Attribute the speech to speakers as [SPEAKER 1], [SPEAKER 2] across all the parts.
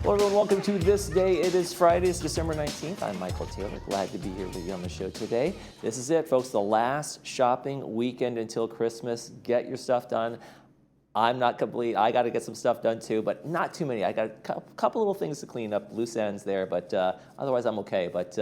[SPEAKER 1] Hello everyone, welcome to This Day. It is Friday, it's December 19th. I'm Michael Taylor, glad to be here with you on the show today. This is it, folks, the last shopping weekend until Christmas. Get your stuff done. I'm not complete. I got to get some stuff done too, but not too many. I got a couple little things to clean up, loose ends there, but otherwise I'm okay. But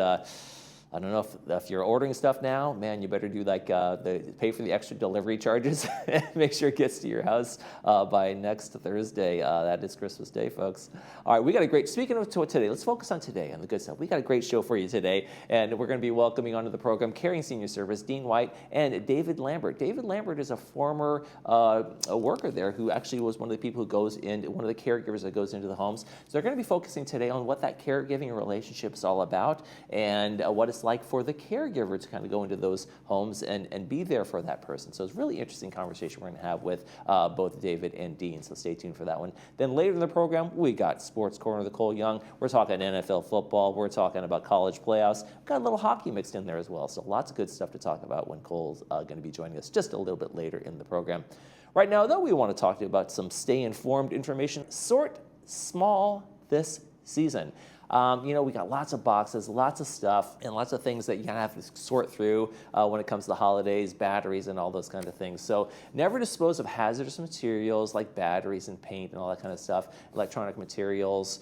[SPEAKER 1] I don't know if you're ordering stuff now, man, you better do like pay for the extra delivery charges and make sure it gets to your house by next Thursday. That is Christmas Day, folks. All right, we got a great, speaking of today, let's focus on today, on the good stuff. We got a great show for you today, and we're going to be welcoming onto the program Caring Senior Service, Dean White, and David Lambert. David Lambert is a former a worker there who actually was one of the people who goes in, one of the caregivers that goes into the homes. So they're going to be focusing today on what that caregiving relationship is all about and what it's like for the caregiver to kind of go into those homes and be there for that person. So it's a really interesting conversation we're going to have with both David and Dean, so stay tuned for that one. Then later in the program, we got Sports Corner with Cole Young. We're talking NFL football. We're talking about college playoffs. We've got a little hockey mixed in there as well, so lots of good stuff to talk about when Cole's going to be joining us just a little bit later in the program. Right now, though, we want to talk to you about some stay-informed information. Sort small this season. We got lots of boxes, lots of stuff, and lots of things that you have to sort through when it comes to the holidays, batteries, and all those kind of things. So never dispose of hazardous materials like batteries and paint and all that kind of stuff, electronic materials,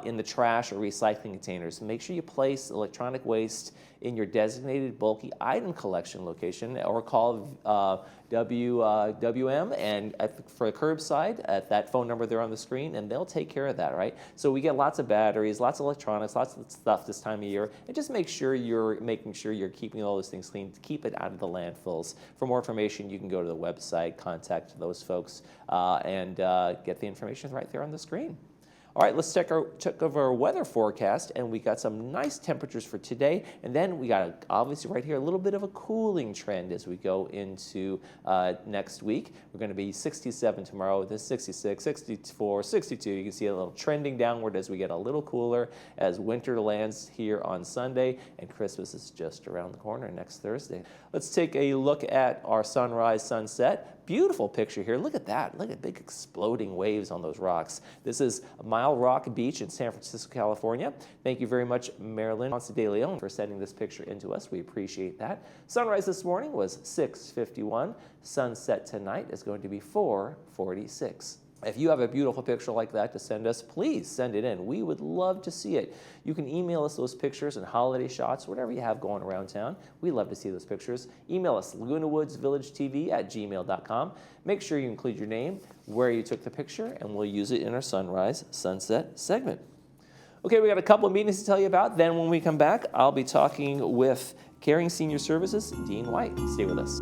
[SPEAKER 1] in the trash or recycling containers. Make sure you place electronic waste in your designated bulky item collection location, or call WM and for a curbside at that phone number there on the screen, and they'll take care of that, right? So we get lots of batteries, lots of electronics, lots of stuff this time of year, and just make sure you're keeping all those things clean to keep it out of the landfills. For more information, you can go to the website, contact those folks, and get the information right there on the screen. All right, let's check over our weather forecast, and we got some nice temperatures for today, and then we got, obviously right here, a little bit of a cooling trend as we go into next week. We're going to be 67 tomorrow, then 66, 64, 62. You can see a little trending downward as we get a little cooler as winter lands here on Sunday, and Christmas is just around the corner next Thursday. Let's take a look at our sunrise, sunset. Beautiful picture here. Look at that. Look at big exploding waves on those rocks. This is Mile Rock Beach in San Francisco, California. Thank you very much, Marilyn Ponce de Leon, for sending this picture into us. We appreciate that. Sunrise this morning was 6:51. Sunset tonight is going to be 4:46. If you have a beautiful picture like that to send us, please send it in. We would love to see it. You can email us those pictures and holiday shots, whatever you have going around town. We love to see those pictures. Email us, lagunawoodsvillagetv@gmail.com. Make sure you include your name, where you took the picture, and we'll use it in our sunrise sunset segment. Okay, we got a couple of meetings to tell you about. Then when we come back, I'll be talking with Caring Senior Services, Dean White. Stay with us.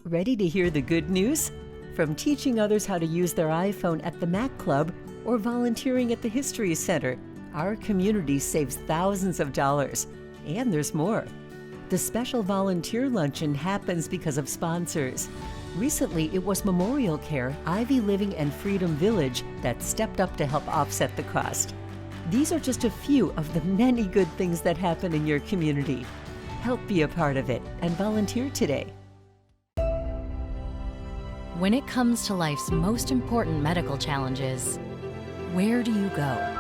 [SPEAKER 2] Ready to hear the good news? From teaching others how to use their iPhone at the Mac Club or volunteering at the History Center, our community saves thousands of dollars. And there's more. The special volunteer luncheon happens because of sponsors. Recently, it was Memorial Care, Ivy Living, and Freedom Village that stepped up to help offset the cost. These are just a few of the many good things that happen in your community. Help be a part of it and volunteer today.
[SPEAKER 3] When it comes to life's most important medical challenges, where do you go?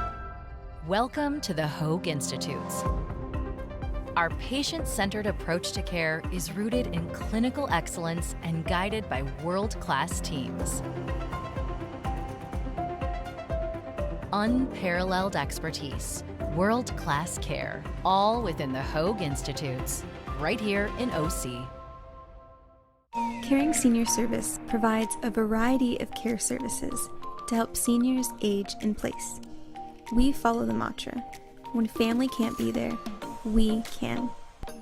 [SPEAKER 3] Welcome to the Hoag Institutes. Our patient-centered approach to care is rooted in clinical excellence and guided by world-class teams. Unparalleled expertise, world-class care, all within the Hoag Institutes, right here in OC.
[SPEAKER 4] Caring Senior Service provides a variety of care services to help seniors age in place. We follow the mantra, when family can't be there, we can.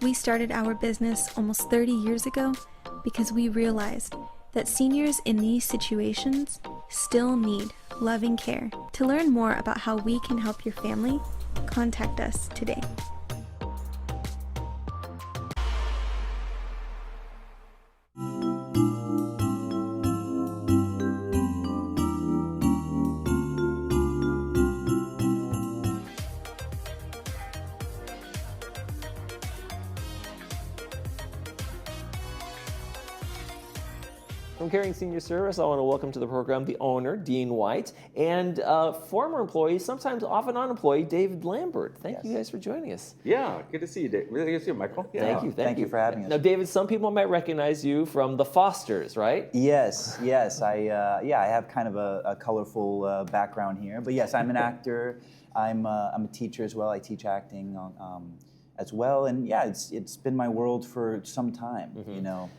[SPEAKER 4] We started our business almost 30 years ago because we realized that seniors in these situations still need loving care. To learn more about how we can help your family, contact us today.
[SPEAKER 1] from Caring Senior Service, I want to welcome to the program the owner, Dean White, and former employee, sometimes off and on employee, David Lambert. Thank you guys for joining us.
[SPEAKER 5] Yeah, good to see you, Dave. Really good to see you, Michael. Yeah.
[SPEAKER 1] Thank you
[SPEAKER 6] for having us.
[SPEAKER 1] Now, David, some people might recognize you from the Fosters, right?
[SPEAKER 6] Yes. I have kind of a colorful background here, but yes, I'm an actor. I'm a teacher as well. I teach acting as well, and yeah, it's been my world for some time. You know.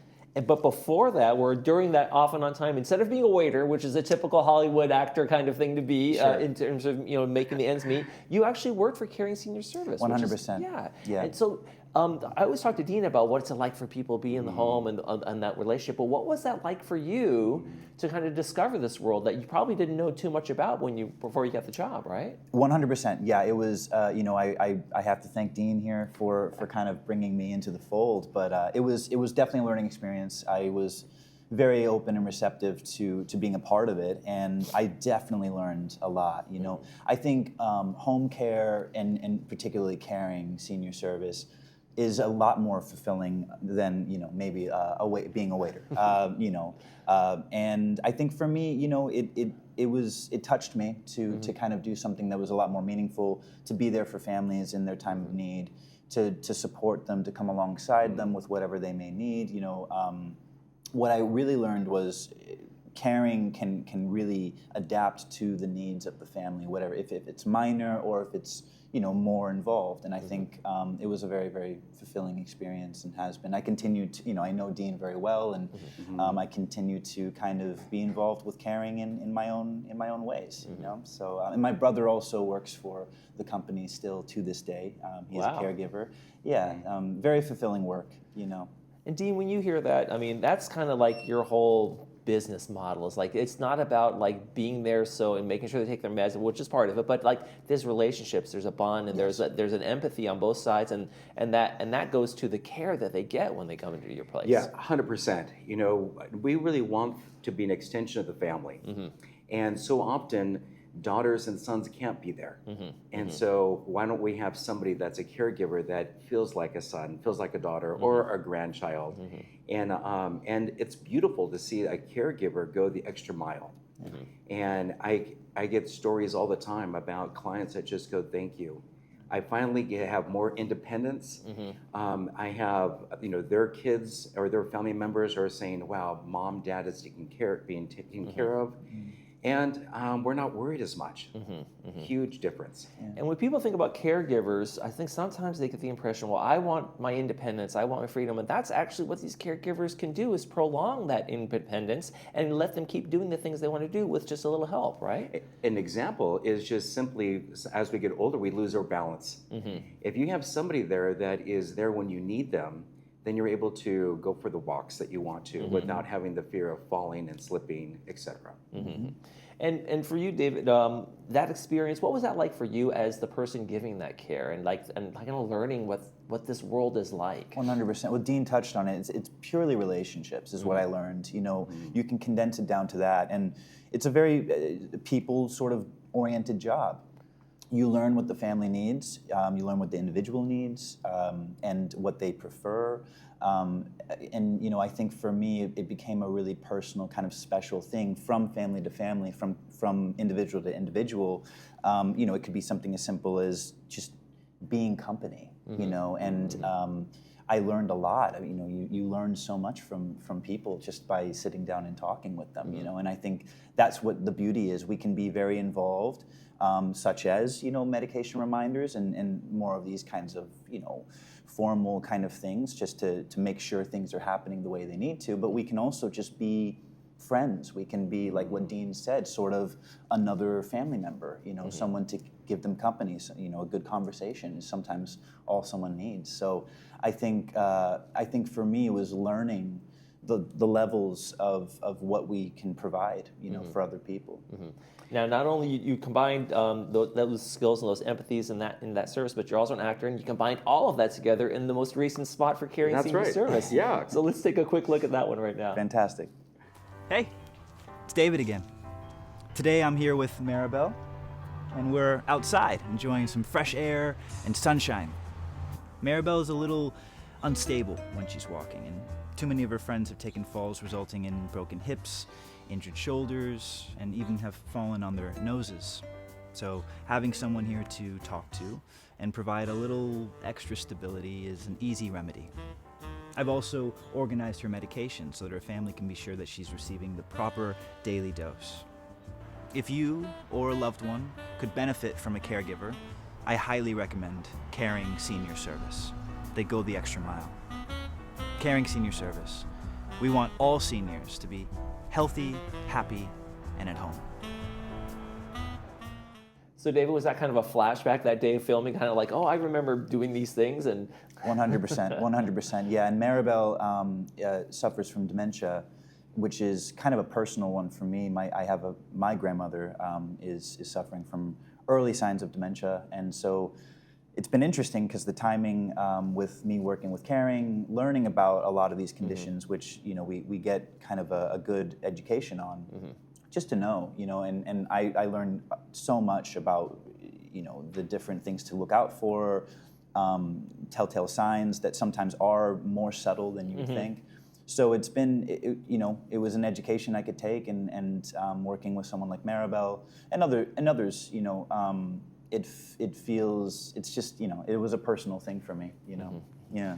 [SPEAKER 1] But before that, or during that off and on time, instead of being a waiter, which is a typical Hollywood actor kind of thing to be in terms of making the ends meet, you actually worked for Caring Senior Service.
[SPEAKER 6] 100%. Yeah.
[SPEAKER 1] And so I always talk to Dean about what it's like for people to be in the home and that relationship. But what was that like for you to kind of discover this world that you probably didn't know too much about before you got the job, right?
[SPEAKER 6] 100%. Yeah, it was. I have to thank Dean here for kind of bringing me into the fold. But it was definitely a learning experience. I was very open and receptive to being a part of it, and I definitely learned a lot. I think home care and particularly Caring Senior Service is a lot more fulfilling than maybe being a waiter. And I think for me, it touched me to kind of do something that was a lot more meaningful, to be there for families in their time of need, to support them, to come alongside them with whatever they may need. What I really learned was caring can really adapt to the needs of the family, whatever, if it's minor or if it's more involved. And I think it was a very, very fulfilling experience and has been. I continue to, I know Dean very well, and I continue to kind of be involved with caring in my own ways. So and my brother also works for the company still to this day. He's a caregiver. Yeah, very fulfilling work.
[SPEAKER 1] And Dean, when you hear that, I mean, that's kind of like your whole business model. Is like, it's not about like being there and making sure they take their meds, which is part of it, but like there's relationships, there's a bond, and there's an empathy on both sides, and that goes to the care that they get when they come into your place.
[SPEAKER 5] Yeah, 100%. We really want to be an extension of the family, and so often daughters and sons can't be there. And so why don't we have somebody that's a caregiver that feels like a son, feels like a daughter, or a grandchild. And it's beautiful to see a caregiver go the extra mile. And I get stories all the time about clients that just go, thank you. I finally have more independence. I have, their kids or their family members are saying, wow, mom, dad is being taken care of. And we're not worried as much. Huge difference.
[SPEAKER 1] And when people think about caregivers, I think sometimes they get the impression, well, I want my independence, I want my freedom, and that's actually what these caregivers can do, is prolong that independence and let them keep doing the things they want to do with just a little help, right?
[SPEAKER 5] An example is just simply, as we get older, we lose our balance. If you have somebody there that is there when you need them, then you're able to go for the walks that you want to without having the fear of falling and slipping, etc.
[SPEAKER 1] And for you, David, that experience, what was that like for you as the person giving that care and kind of learning what this world is like?
[SPEAKER 6] 100%. Well, Dean touched on it. It's purely relationships is what I learned. You can condense it down to that, and it's a very people sort of oriented job. You learn what the family needs, you learn what the individual needs, and what they prefer. And I think for me, it became a really personal, kind of special thing from family to family, from individual to individual. It could be something as simple as just being company, and I learned a lot. You learn so much from people just by sitting down and talking with them, and I think that's what the beauty is. We can be very involved, such as, medication reminders and more of these kinds of, formal kind of things, just to make sure things are happening the way they need to. But we can also just be friends. We can be, like what Dean said, sort of another family member, someone to give them company. So, a good conversation is sometimes all someone needs. So I think for me it was learning the levels of what we can provide, for other people.
[SPEAKER 1] Now, not only you combined those skills and those empathies in that service, but you're also an actor, and you combined all of that together in the most recent spot for Caring Senior Service.
[SPEAKER 5] Yeah.
[SPEAKER 1] So let's take a quick look at that one right now.
[SPEAKER 6] Fantastic.
[SPEAKER 7] Hey, it's David again. Today I'm here with Maribel, and we're outside enjoying some fresh air and sunshine. Maribel is a little unstable when she's walking, and Too many of her friends have taken falls resulting in broken hips, injured shoulders, and even have fallen on their noses. So having someone here to talk to and provide a little extra stability is an easy remedy. I've also organized her medication so that her family can be sure that she's receiving the proper daily dose. If you or a loved one could benefit from a caregiver, I highly recommend Caring Senior Service. They go the extra mile. Caring Senior Service. We want all seniors to be healthy, happy, and at home.
[SPEAKER 1] So David, was that kind of a flashback that day of filming, kind of like, oh, I remember doing these things? And
[SPEAKER 6] 100%, 100%. Yeah, and Maribel suffers from dementia, which is kind of a personal one for me. My grandmother is suffering from early signs of dementia, and so it's been interesting because the timing with me working with Caring, learning about a lot of these conditions, which we get kind of a good education on, just to know, and I learned so much about the different things to look out for, telltale signs that sometimes are more subtle than you would think. So it's been, it was an education I could take, and working with someone like Maribel and others, it feels, it's just, it was a personal thing for me, Yeah.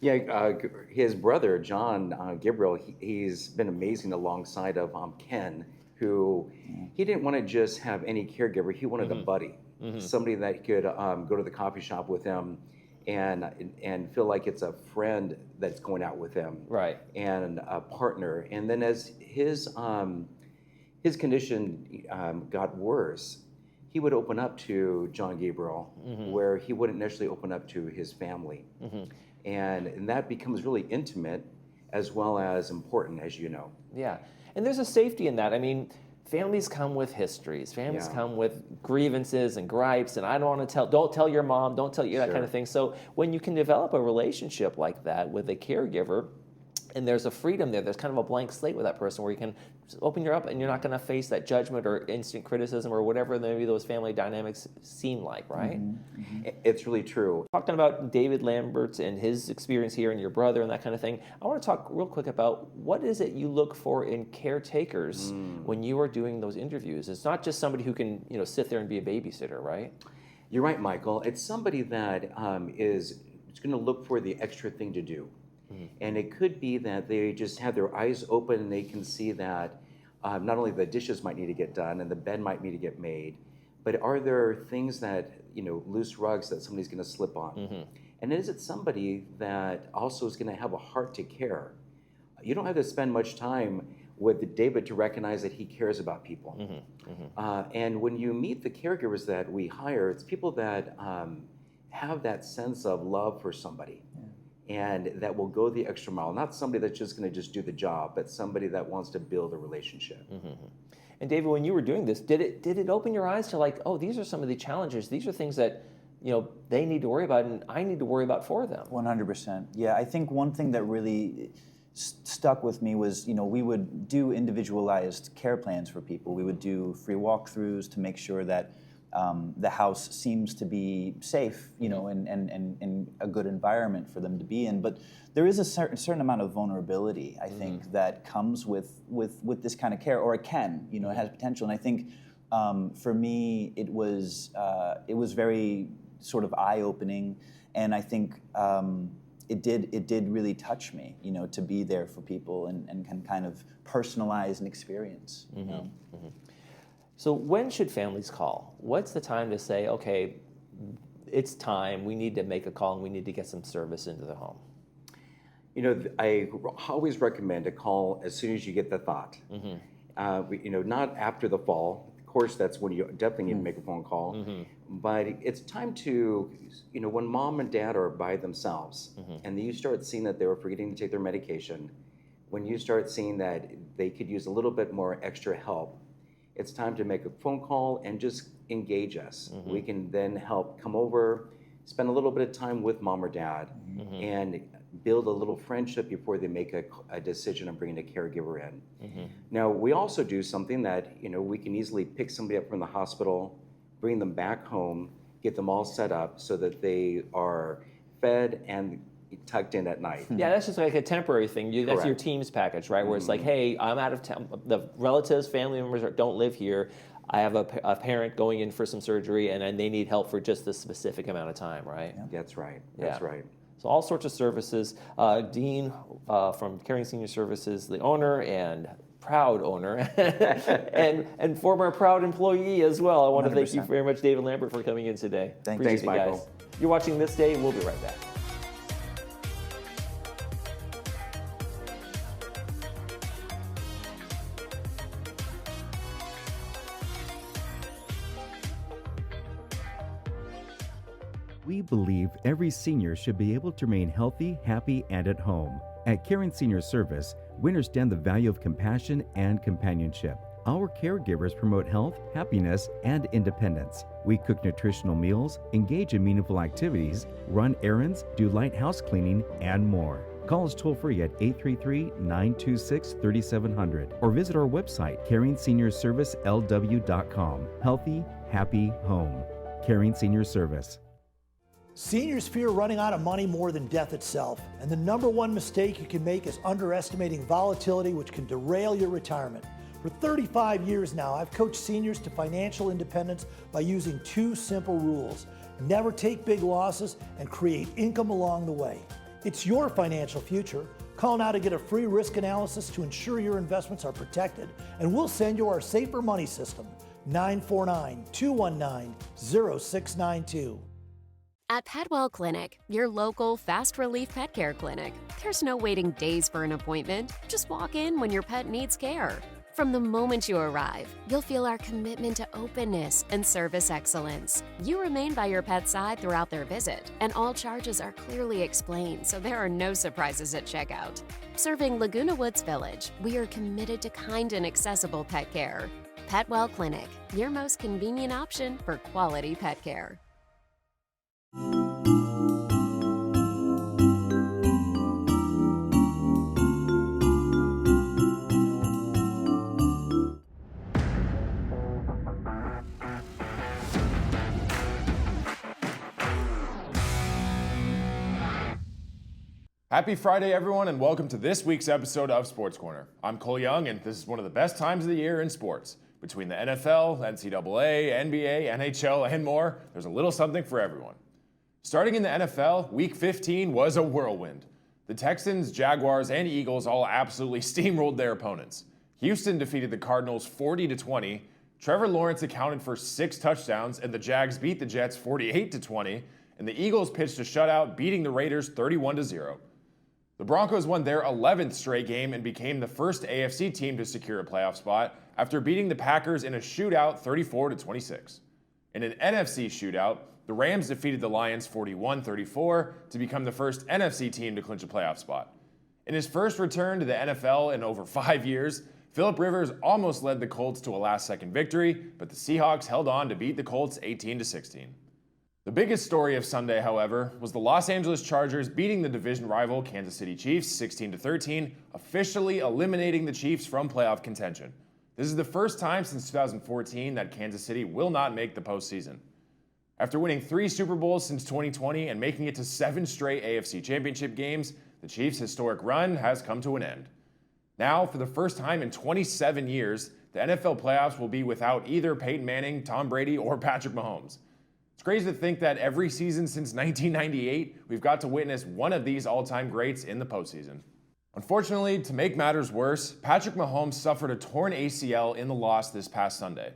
[SPEAKER 5] Yeah, his brother, John Gabriel, he's been amazing alongside of Ken, who he didn't want to just have any caregiver. He wanted a buddy, somebody that could go to the coffee shop with him and feel like it's a friend that's going out with him,
[SPEAKER 1] right,
[SPEAKER 5] and a partner. And then as his condition got worse, he would open up to John Gabriel, where he wouldn't necessarily open up to his family. And that becomes really intimate as well as important, as you know.
[SPEAKER 1] Yeah, and there's a safety in that. I mean, families come with histories. Families come with grievances and gripes, and I don't want to don't tell your mom, don't tell you, that kind of thing. So when you can develop a relationship like that with a caregiver, and there's a freedom there, there's kind of a blank slate with that person where you can just open your up and you're not going to face that judgment or instant criticism or whatever maybe those family dynamics seem like, right?
[SPEAKER 5] It's really true.
[SPEAKER 1] Talking about David Lambert and his experience here and your brother and that kind of thing, I want to talk real quick about what is it you look for in caretakers when you are doing those interviews. It's not just somebody who can sit there and be a babysitter, right?
[SPEAKER 5] You're right, Michael. It's somebody that is going to look for the extra thing to do. And it could be that they just have their eyes open and they can see that not only the dishes might need to get done and the bed might need to get made, but are there things that, loose rugs that somebody's going to slip on? And is it somebody that also is going to have a heart to care? You don't have to spend much time with David to recognize that he cares about people. And when you meet the caregivers that we hire, it's people that have that sense of love for somebody. And that will go the extra mile. Not somebody that's just going to just do the job, but somebody that wants to build a relationship.
[SPEAKER 1] And David, when you were doing this, did it open your eyes to like, oh, these are some of the challenges. These are things that they need to worry about, and I need to worry about for them.
[SPEAKER 6] 100%. Yeah, I think one thing that really stuck with me was, we would do individualized care plans for people. We would do free walkthroughs to make sure that the house seems to be safe, and a good environment for them to be in. But there is a certain amount of vulnerability, I think, that comes with this kind of care, or it can, it has potential. And I think for me, it was very sort of eye-opening, and I think it did really touch me, to be there for people and can kind of personalize an experience.
[SPEAKER 1] So when should families call? What's the time to say, okay, it's time, we need to make a call and we need to get some service into the home?
[SPEAKER 5] I always recommend a call as soon as you get the thought. Not after the fall. Of course, that's when you definitely need to make a phone call. But it's time to, when mom and dad are by themselves, and then you start seeing that they were forgetting to take their medication, when you start seeing that they could use a little bit more extra help, it's time to make a phone call and just engage us. We can then help come over, spend a little bit of time with mom or dad, and build a little friendship before they make a decision on bringing a caregiver in. Now, we also do something that, we can easily pick somebody up from the hospital, bring them back home, get them all set up so that they are fed and tucked in at night.
[SPEAKER 1] Yeah, that's just like a temporary thing. That's your
[SPEAKER 5] Correct.
[SPEAKER 1] team's package, right? Where it's like, hey, I'm out of town. The relatives, family members don't live here. I have a parent going in for some surgery, and they need help for just this specific amount of time, right?
[SPEAKER 6] Yeah.
[SPEAKER 5] That's right. That's
[SPEAKER 1] Yeah.
[SPEAKER 5] right.
[SPEAKER 1] So all sorts of services. Dean from Caring Senior Services, the owner and proud owner, and former proud employee as well. I want to thank you
[SPEAKER 6] 100%.
[SPEAKER 1] very much, David Lambert, for coming in today.
[SPEAKER 6] Thanks,
[SPEAKER 1] Appreciate you
[SPEAKER 5] Michael.
[SPEAKER 1] guys. You're watching This Day. We'll be right back.
[SPEAKER 8] We believe every senior should be able to remain healthy, happy, and at home. At Caring Senior Service, we understand the value of compassion and companionship. Our caregivers promote health, happiness, and independence. We cook nutritional meals, engage in meaningful activities, run errands, do light house cleaning, and more. Call us toll-free at 833-926-3700 or visit our website, CaringSeniorServiceLW.com. Healthy, happy home. Caring Senior Service.
[SPEAKER 9] Seniors fear running out of money more than death itself, and the number one mistake you can make is underestimating volatility, which can derail your retirement. For 35 years now, I've coached seniors to financial independence by using two simple rules: never take big losses and create income along the way. It's your financial future. Call now to get a free risk analysis to ensure your investments are protected, and we'll send you our Safer Money System, 949-219-0692.
[SPEAKER 10] At Petwell Clinic, your local fast relief pet care clinic, there's no waiting days for an appointment. Just walk in when your pet needs care. From the moment you arrive, you'll feel our commitment to openness and service excellence. You remain by your pet's side throughout their visit, and all charges are clearly explained, so there are no surprises at checkout. Serving Laguna Woods Village, we are committed to kind and accessible pet care. Petwell Clinic, your most convenient option for quality pet care.
[SPEAKER 11] Happy Friday, everyone, and welcome to this week's episode of Sports Corner. I'm Cole Young, and this is one of the best times of the year in sports. Between the NFL, NCAA, NBA, NHL, and more, there's a little something for everyone. Starting in the NFL, Week 15 was a whirlwind. The Texans, Jaguars, and Eagles all absolutely steamrolled their opponents. Houston defeated the Cardinals 40-20. Trevor Lawrence accounted for 6 touchdowns, and the Jags beat the Jets 48-20. And the Eagles pitched a shutout, beating the Raiders 31-0. The Broncos won their 11th straight game and became the first AFC team to secure a playoff spot after beating the Packers in a shootout 34-26. In an NFC shootout, the Rams defeated the Lions 41-34 to become the first NFC team to clinch a playoff spot. In his first return to the NFL in over 5 years, Phillip Rivers almost led the Colts to a last-second victory, but the Seahawks held on to beat the Colts 18-16. The biggest story of Sunday, however, was the Los Angeles Chargers beating the division rival Kansas City Chiefs 16-13, officially eliminating the Chiefs from playoff contention. This is the first time since 2014 that Kansas City will not make the postseason. After winning 3 Super Bowls since 2020 and making it to 7 straight AFC Championship games, the Chiefs' historic run has come to an end. Now, for the first time in 27 years, the NFL playoffs will be without either Peyton Manning, Tom Brady, or Patrick Mahomes. It's crazy to think that every season since 1998, we've got to witness one of these all-time greats in the postseason. Unfortunately, to make matters worse, Patrick Mahomes suffered a torn ACL in the loss this past Sunday.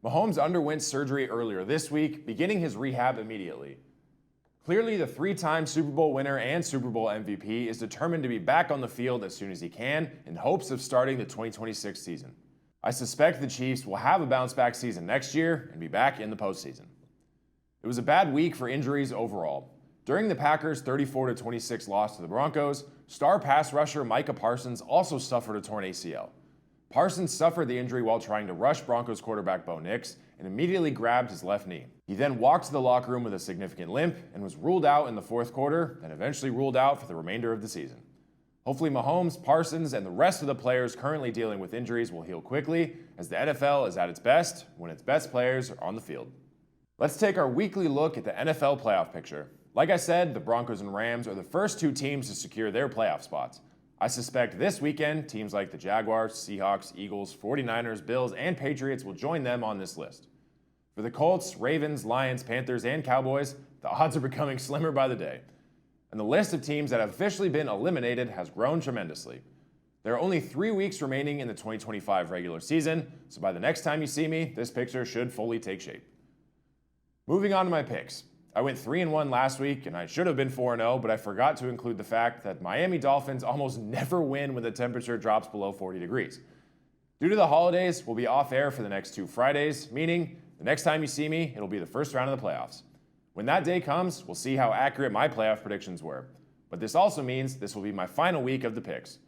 [SPEAKER 11] Mahomes underwent surgery earlier this week, beginning his rehab immediately. Clearly, the 3-time Super Bowl winner and Super Bowl MVP is determined to be back on the field as soon as he can in hopes of starting the 2026 season. I suspect the Chiefs will have a bounce-back season next year and be back in the postseason. It was a bad week for injuries overall. During the Packers' 34-26 loss to the Broncos, star pass rusher Micah Parsons also suffered a torn ACL. Parsons suffered the injury while trying to rush Broncos quarterback Bo Nix and immediately grabbed his left knee. He then walked to the locker room with a significant limp and was ruled out in the fourth quarter, and eventually ruled out for the remainder of the season. Hopefully Mahomes, Parsons, and the rest of the players currently dealing with injuries will heal quickly, as the NFL is at its best when its best players are on the field. Let's take our weekly look at the NFL playoff picture. Like I said, the Broncos and Rams are the first two teams to secure their playoff spots. I suspect this weekend, teams like the Jaguars, Seahawks, Eagles, 49ers, Bills, and Patriots will join them on this list. For the Colts, Ravens, Lions, Panthers, and Cowboys, the odds are becoming slimmer by the day. And the list of teams that have officially been eliminated has grown tremendously. There are only 3 weeks remaining in the 2025 regular season, so by the next time you see me, this picture should fully take shape. Moving on to my picks. I went 3-1 last week, and I should have been 4-0, but I forgot to include the fact that Miami Dolphins almost never win when the temperature drops below 40 degrees. Due to the holidays, we'll be off air for the next 2 Fridays, meaning the next time you see me, it'll be the first round of the playoffs. When that day comes, we'll see how accurate my playoff predictions were. But this also means this will be my final week of the picks.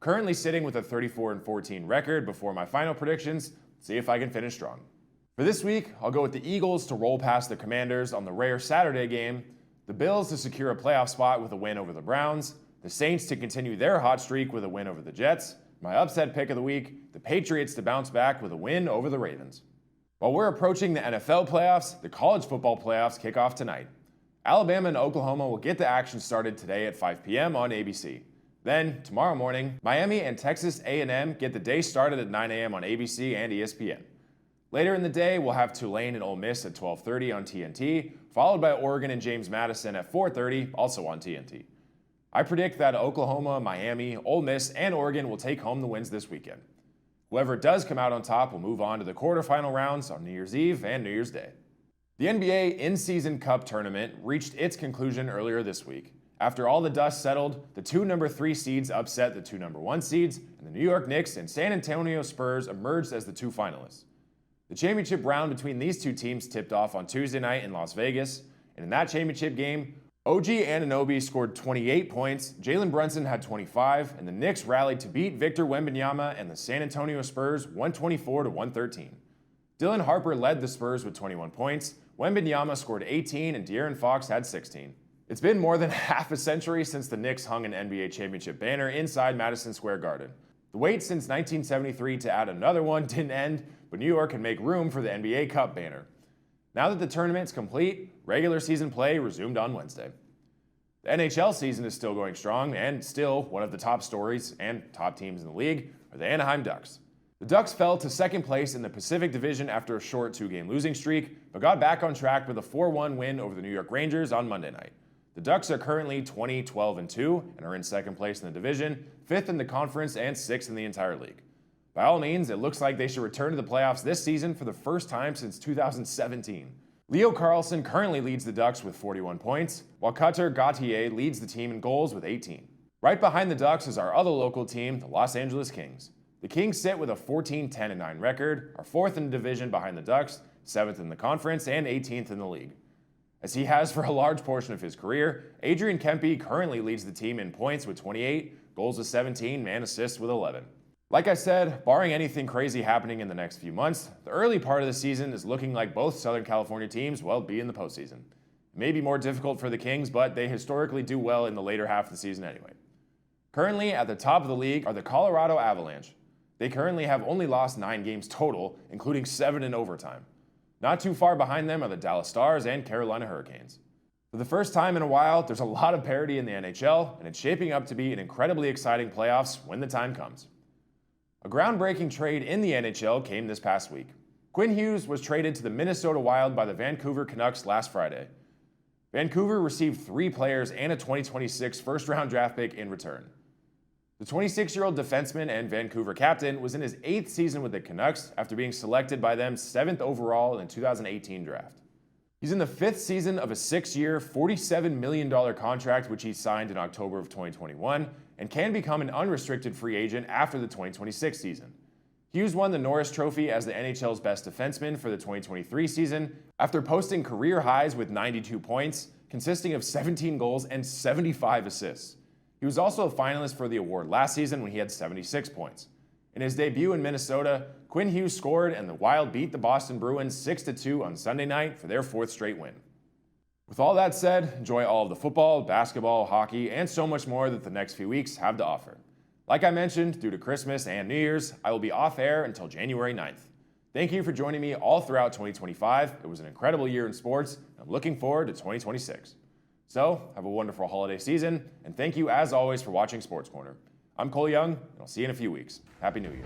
[SPEAKER 11] Currently sitting with a 34-14 record before my final predictions, see if I can finish strong. For this week, I'll go with the Eagles to roll past the Commanders on the rare Saturday game, the Bills to secure a playoff spot with a win over the Browns, the Saints to continue their hot streak with a win over the Jets, my upset pick of the week, the Patriots to bounce back with a win over the Ravens. While we're approaching the NFL playoffs, the college football playoffs kick off tonight. Alabama and Oklahoma will get the action started today at 5 p.m. on ABC. Then, tomorrow morning, Miami and Texas A&M get the day started at 9 a.m. on ABC and ESPN. Later in the day, we'll have Tulane and Ole Miss at 12:30 on TNT, followed by Oregon and James Madison at 4:30, also on TNT. I predict that Oklahoma, Miami, Ole Miss, and Oregon will take home the wins this weekend. Whoever does come out on top will move on to the quarterfinal rounds on New Year's Eve and New Year's Day. The NBA In-Season Cup tournament reached its conclusion earlier this week. After all the dust settled, the 2 number 3 seeds upset the 2 number 1 seeds, and the New York Knicks and San Antonio Spurs emerged as the 2 finalists. The championship round between these 2 teams tipped off on Tuesday night in Las Vegas, and in that championship game, OG Anunoby scored 28 points, Jalen Brunson had 25, and the Knicks rallied to beat Victor Wembanyama and the San Antonio Spurs 124-113. Dylan Harper led the Spurs with 21 points, Wembanyama scored 18, and De'Aaron Fox had 16. It's been more than half a century since the Knicks hung an NBA championship banner inside Madison Square Garden. The wait since 1973 to add another one didn't end, but New York can make room for the NBA Cup banner. Now that the tournament's complete, regular season play resumed on Wednesday. The NHL season is still going strong, and still one of the top stories and top teams in the league are the Anaheim Ducks. The Ducks fell to second place in the Pacific Division after a short 2-game losing streak, but got back on track with a 4-1 win over the New York Rangers on Monday night. The Ducks are currently 20-12-2 and are in second place in the division, 5th in the conference, and 6th in the entire league. By all means, it looks like they should return to the playoffs this season for the first time since 2017. Leo Carlsson currently leads the Ducks with 41 points, while Cutter Gauthier leads the team in goals with 18. Right behind the Ducks is our other local team, the Los Angeles Kings. The Kings sit with a 14-10-9 record, are 4th in the division behind the Ducks, 7th in the conference, and 18th in the league. As he has for a large portion of his career, Adrian Kempe currently leads the team in points with 28, goals with 17, and assists with 11. Like I said, barring anything crazy happening in the next few months, the early part of the season is looking like both Southern California teams will be in the postseason. It may be more difficult for the Kings, but they historically do well in the later half of the season anyway. Currently at the top of the league are the Colorado Avalanche. They currently have only lost 9 games total, including 7 in overtime. Not too far behind them are the Dallas Stars and Carolina Hurricanes. For the first time in a while, there's a lot of parity in the NHL, and it's shaping up to be an incredibly exciting playoffs when the time comes. A groundbreaking trade in the NHL came this past week. Quinn Hughes was traded to the Minnesota Wild by the Vancouver Canucks last Friday. Vancouver received 3 players and a 2026 first-round draft pick in return. The 26-year-old defenseman and Vancouver captain was in his 8th season with the Canucks after being selected by them 7th overall in the 2018 draft. He's in the 5th season of a 6-year, $47 million contract which he signed in October of 2021 and can become an unrestricted free agent after the 2026 season. Hughes won the Norris Trophy as the NHL's best defenseman for the 2023 season after posting career highs with 92 points, consisting of 17 goals and 75 assists. He was also a finalist for the award last season when he had 76 points. In his debut in Minnesota, Quinn Hughes scored and the Wild beat the Boston Bruins 6-2 on Sunday night for their 4th straight win. With all that said, enjoy all of the football, basketball, hockey, and so much more that the next few weeks have to offer. Like I mentioned, due to Christmas and New Year's, I will be off air until January 9th. Thank you for joining me all throughout 2025. It was an incredible year in sports, and I'm looking forward to 2026. So, have a wonderful holiday season, and thank you as always for watching Sports Corner. I'm Cole Young, and I'll see you in a few weeks. Happy New Year.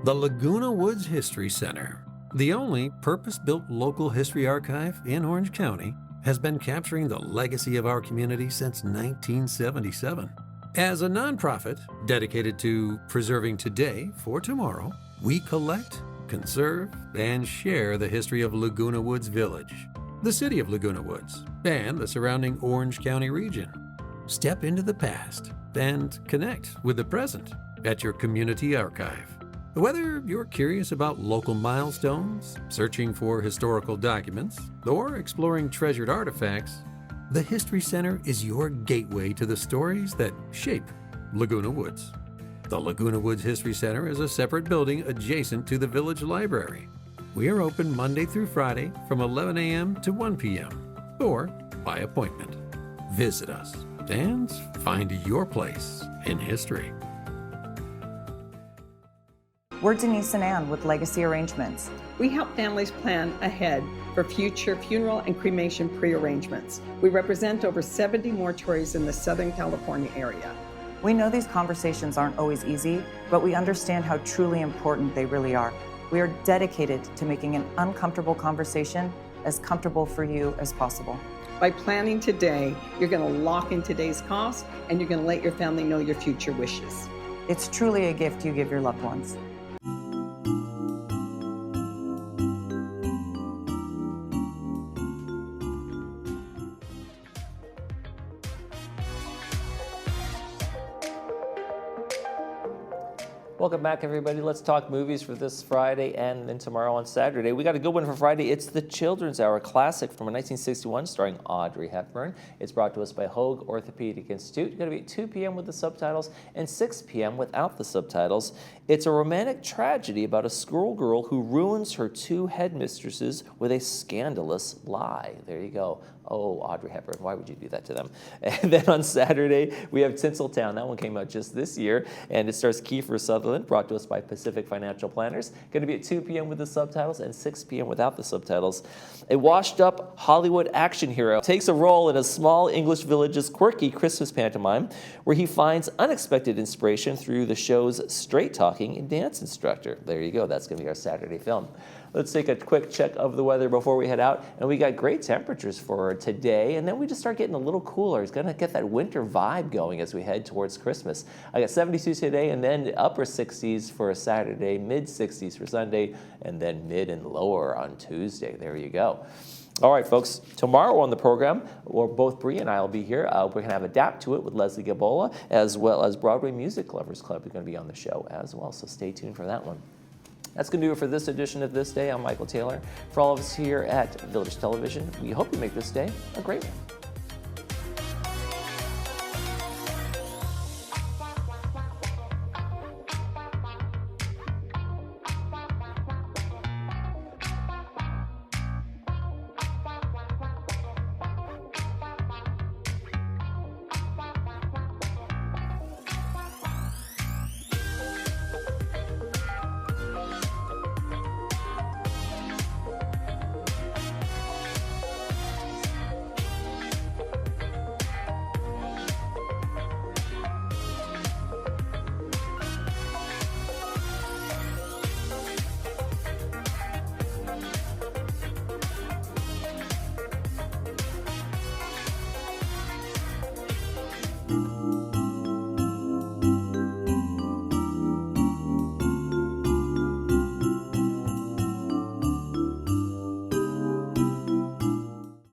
[SPEAKER 12] The Laguna Woods History Center, the only purpose-built local history archive in Orange County, has been capturing the legacy of our community since 1977. As a nonprofit dedicated to preserving today for tomorrow, we collect, conserve, and share the history of Laguna Woods Village, the city of Laguna Woods, and the surrounding Orange County region. Step into the past and connect with the present at your community archive. Whether you're curious about local milestones, searching for historical documents, or exploring treasured artifacts, the History Center is your gateway to the stories that shape Laguna Woods. The Laguna Woods History Center is a separate building adjacent to the Village Library. We are open Monday through Friday from 11 a.m. to 1 p.m. or by appointment. Visit us and find your place in history.
[SPEAKER 13] We're Denise and Ann with Legacy Arrangements.
[SPEAKER 14] We help families plan ahead for future funeral and cremation pre-arrangements. We represent over 70 mortuaries in the Southern California area.
[SPEAKER 13] We know these conversations aren't always easy, but we understand how truly important they really are. We are dedicated to making an uncomfortable conversation as comfortable for you as possible.
[SPEAKER 14] By planning today, you're going to lock in today's cost and you're going to let your family know your future wishes.
[SPEAKER 13] It's truly a gift you give your loved ones.
[SPEAKER 1] Welcome back, everybody. Let's talk movies for this Friday and then tomorrow on Saturday. We got a good one for Friday. It's The Children's Hour, classic from 1961 starring Audrey Hepburn. It's brought to us by Hoag Orthopedic Institute. It's going to be at 2 p.m. with the subtitles and 6 p.m. without the subtitles. It's a romantic tragedy about a schoolgirl who ruins her two headmistresses with a scandalous lie. There you go. Oh, Audrey Hepburn, why would you do that to them? And then on Saturday, we have Tinseltown. That one came out just this year, and it stars Kiefer Sutherland, brought to us by Pacific Financial Planners. Going to be at 2 p.m. with the subtitles and 6 p.m. without the subtitles. A washed-up Hollywood action hero takes a role in a small English village's quirky Christmas pantomime, where he finds unexpected inspiration through the show's straight-talking dance instructor. There you go. That's going to be our Saturday film. Let's take a quick check of the weather before we head out. And we got great temperatures for today, and then we just start getting a little cooler. It's going to get that winter vibe going as we head towards Christmas. I got 72 today, and then upper 60s for Saturday, mid 60s for Sunday, and then mid and lower on Tuesday. There you go. All right, folks, tomorrow on the program, both Bree and I will be here. We're going to have Adapt to It with Leslie Gabola, as well as Broadway Music Lovers Club is going to be on the show as well, so stay tuned for that one. That's going to do it for this edition of This Day. I'm Michael Taylor. For all of us here at Village Television, we hope you make this day a great one.
[SPEAKER 15] you.